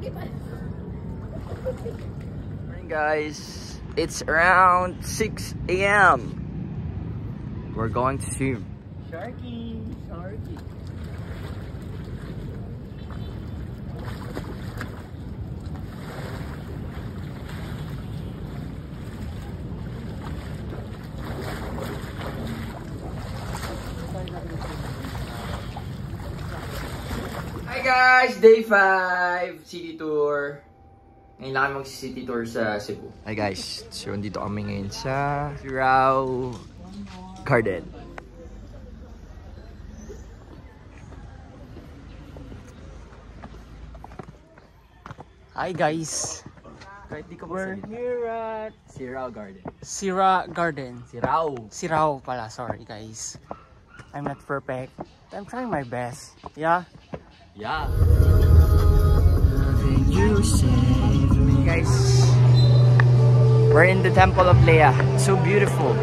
Morning guys, it's around 6 a.m. We're going to swim. Sharky, sharky. Hi guys, day 5 city tour. Ngayon lang kami mag-city tour sa Cebu. Hi guys, so dito kami ngayon sa Sirao Garden. Hi guys, we're here at Sirao Garden. Sira Garden. Sirao pala, sorry guys. I'm not perfect. I'm trying my best. Yeah. Yeah. You save me. Guys, we're in the Temple of Leia. It's so beautiful.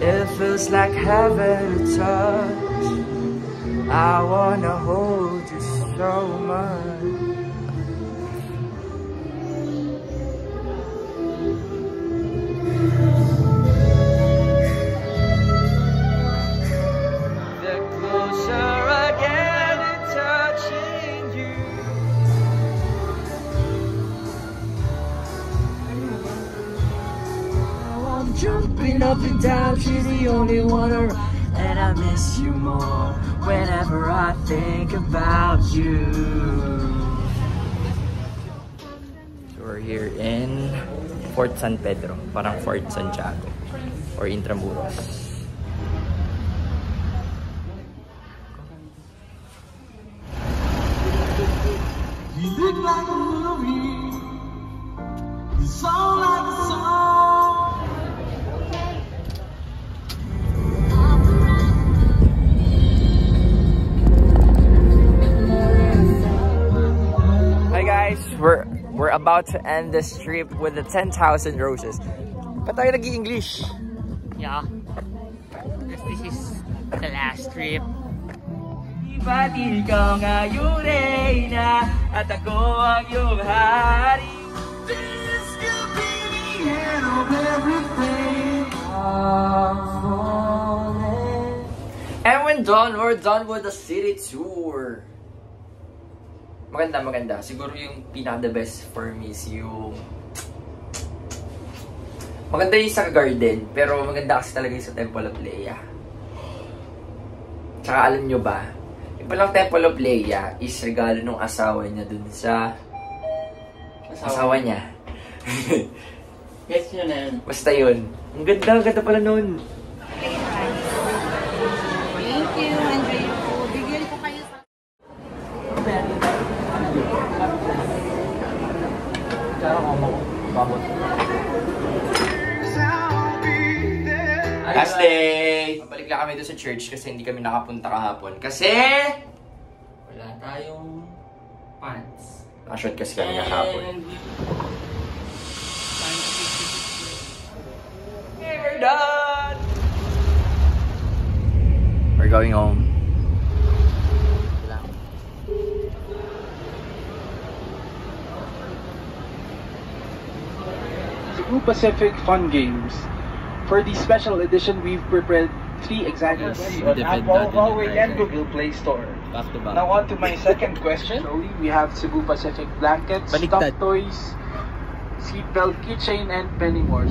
It feels like heaven to touch. I wanna hold you so much. The closer I get to touching you. Now I'm jumping up and down, she's the only one around. And I miss you more whenever I think about you. So we're here in Fort San Pedro, parang Fort Santiago or Intramuros. You look like a movie, you sound like a song. We're about to end this trip with the 10,000 roses. Ba't tayo nag-i-English? Yeah. Because this is the last trip. Ibatil ka ngayon na at ako ang iyong hari. This could be the end of everything. I'm falling. And we're done with the city tour. Maganda. Siguro yung pinaka-the best for me is yung... Maganda yung sa garden, pero maganda kasi talaga yung sa Temple of Leia. Tsaka alam nyo ba, yung palang Temple of Leia is regalo ng asawa niya dun sa... Asawa niya. Yes, yun na yun. Basta yun. Ang ganda pala nun. Thank you, Andre. Bigyan ko kayo sa... Last day! Pabalik lang kami doon sa church kasi hindi kami nakapunta kahapon. Kasi... Wala tayong pants. Nakashot kasi kami kahapon. Okay, we're done! We're going home. Cebu Pacific Fun Games. For the special edition, we've prepared 3 examples on Apple, Huawei, and Google Play Store. Now on to my second question. We have Cebu Pacific blankets, stuffed toys, seatbelt, keychain, and many more.